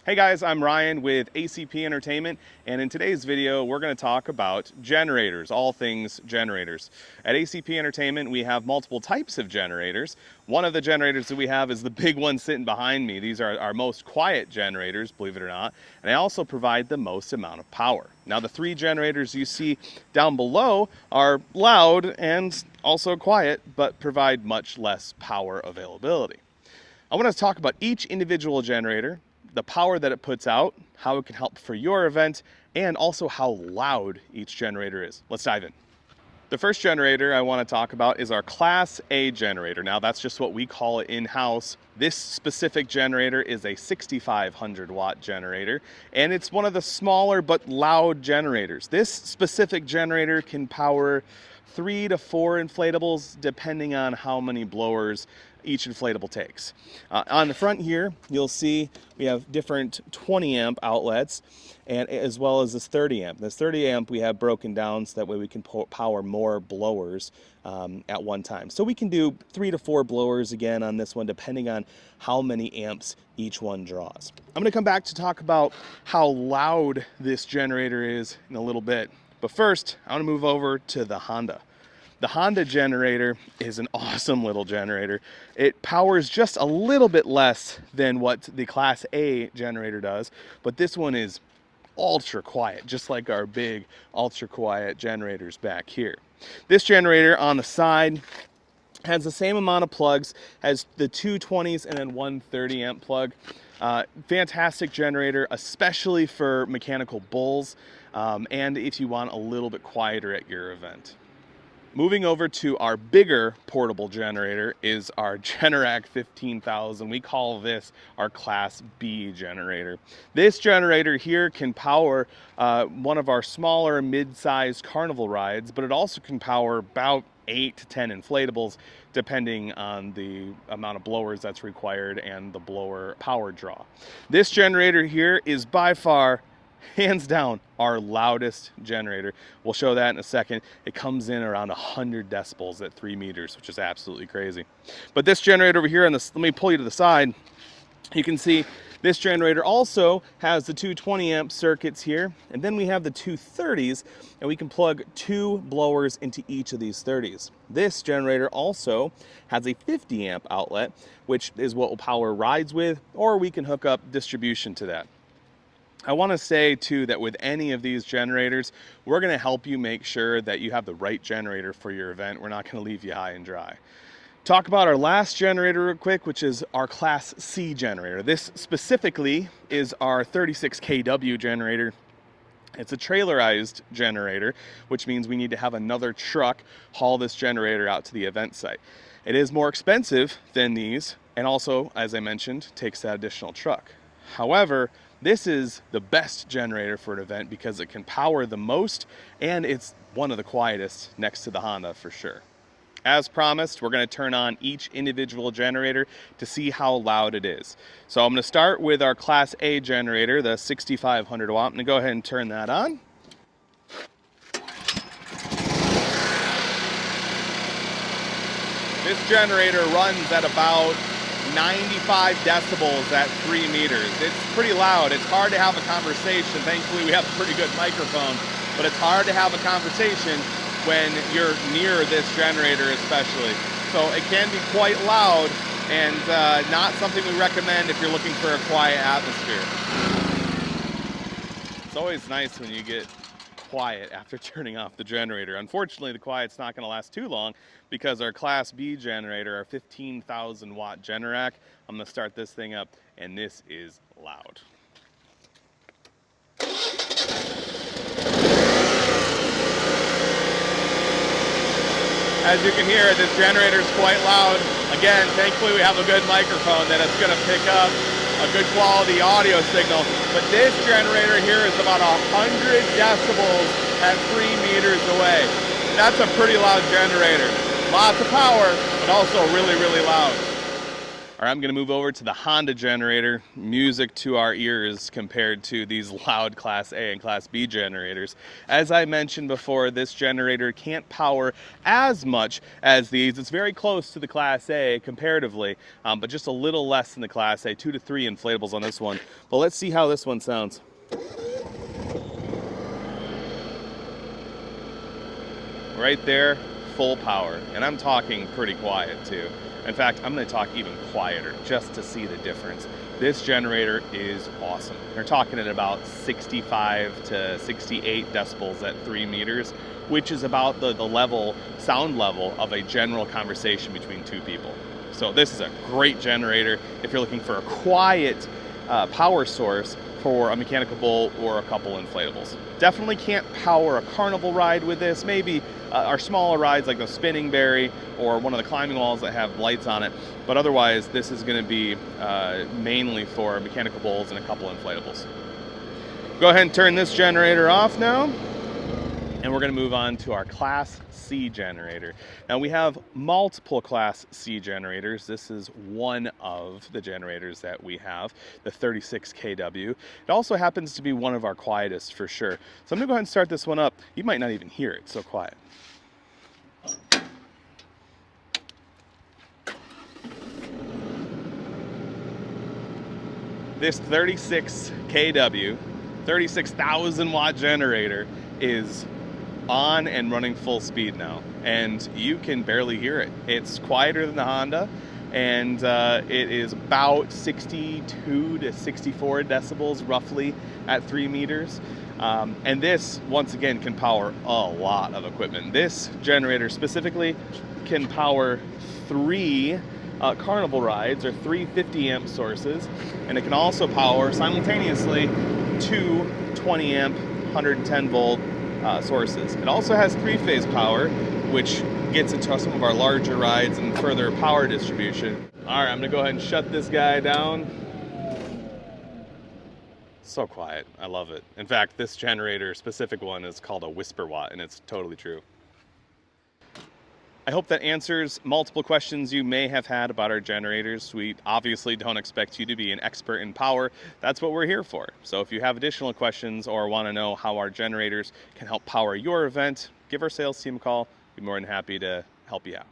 Hey guys, I'm Ryan with ACP Entertainment, and in today's video we're going to talk about generators, all things generators. At ACP Entertainment we have multiple types of generators. One of the generators that we have is the big one sitting behind me. These are our most quiet generators, believe it or not, and they also provide the most amount of power. Now the three generators you see down below are loud and also quiet, but provide much less power availability. I want to talk about each individual generator, the power that it puts out, how it can help for your event, and also how loud each generator is. Let's dive in. The first generator I want to talk about is our Class A generator. Now that's just what we call it in-house. This specific generator is a 6,500 watt generator, and it's one of the smaller but loud generators. This specific generator can power 3 to 4 inflatables depending on how many blowers each inflatable takes. On the front here, you'll see we have different 20 amp outlets, and as well as this 30 amp. This 30 amp we have broken down so that way we can power more blowers at one time. So we can do 3 to 4 blowers again on this one, depending on how many amps each one draws. I'm gonna come back to talk about how loud this generator is in a little bit. But first, I want to move over to the Honda. The Honda generator is an awesome little generator. It powers just a little bit less than what the Class A generator does, but this one is ultra quiet, just like our big ultra quiet generators back here. This generator on the side has the same amount of plugs as the two 20s and then one 30 amp plug. Fantastic generator, especially for mechanical bulls, and if you want a little bit quieter at your event. Moving over to our bigger portable generator is our Generac 15,000. We call this our Class B generator. This generator here can power one of our smaller mid-sized carnival rides, but it also can power about 8 to 10 inflatables depending on the amount of blowers that's required and the blower power draw. This generator here is by far, hands down, our loudest generator. We'll show that in a second. It comes in around 100 decibels at 3 meters, which is absolutely crazy. But this generator over here, on this, let me pull you to the side. You can see this generator also has the two 20 amp circuits here, and then we have the two 30s, and we can plug 2 blowers into each of these 30s. This generator also has a 50 amp outlet, which is what we'll power rides with, or we can hook up distribution to that. I want to say too that with any of these generators, we're going to help you make sure that you have the right generator for your event. We're not going to leave you high and dry. Talk about our last generator real quick, which is our Class C generator. This specifically is our 36 kW generator. It's a trailerized generator, which means we need to have another truck haul this generator out to the event site. It is more expensive than these, and also, as I mentioned, takes that additional truck. However, this is the best generator for an event because it can power the most, and it's one of the quietest next to the Honda for sure. As promised, we're going to turn on each individual generator to see how loud it is. So I'm going to start with our Class A generator, the 6,500 watt. I'm going to go ahead and turn that on. This generator runs at about 95 decibels at 3 meters. It's pretty loud. It's hard to have a conversation. Thankfully, we have a pretty good microphone, but it's hard to have a conversation when you're near this generator especially. So it can be quite loud and not something we recommend if you're looking for a quiet atmosphere. It's always nice when you get quiet after turning off the generator. Unfortunately, the quiet's not going to last too long because our Class B generator, our 15,000 watt Generac, I'm going to start this thing up, and this is loud. As you can hear, this generator is quite loud. Again, thankfully we have a good microphone that it's going to pick up a good quality audio signal. But this generator here is about 100 decibels at 3 meters away. That's a pretty loud generator. Lots of power, but also really, really loud. All right, I'm gonna move over to the Honda generator. Music to our ears compared to these loud Class A and Class B generators. As I mentioned before, this generator can't power as much as these. It's very close to the Class A comparatively, but just a little less than the Class A, 2 to 3 inflatables on this one. But let's see how this one sounds. Right there, full power, and I'm talking pretty quiet too. In fact, I'm going to talk even quieter just to see the difference. This generator is awesome. They're talking at about 65 to 68 decibels at 3 meters, which is about the sound level of a general conversation between two people. So this is a great generator if you're looking for a quiet power source for a mechanical bull or a couple inflatables. Definitely can't power a carnival ride with this. Maybe our smaller rides like the spinning berry or one of the climbing walls that have lights on it. But otherwise, this is going to be mainly for mechanical bulls and a couple inflatables. Go ahead and turn this generator off now. And we're going to move on to our Class C generator. Now we have multiple Class C generators. This is one of the generators that we have, the 36 kW. It also happens to be one of our quietest for sure. So I'm going to go ahead and start this one up. You might not even hear it, so quiet. This 36 kW, 36,000 watt generator is on and running full speed now, and you can barely hear it. It's quieter than the Honda, and it is about 62 to 64 decibels roughly at 3 meters. And this, once again, can power a lot of equipment. This generator specifically can power 3 carnival rides or 3 50 amp sources, and it can also power simultaneously 2 20 amp 110 volt sources. It also has 3-phase power, which gets into some of our larger rides and further power distribution. All right, I'm gonna go ahead and shut this guy down. So quiet, I love it. In fact, this generator, specific one, is called a whisper watt, and it's totally true. I hope that answers multiple questions you may have had about our generators. We obviously don't expect you to be an expert in power. That's what we're here for. So if you have additional questions or want to know how our generators can help power your event, give our sales team a call. We'd be more than happy to help you out.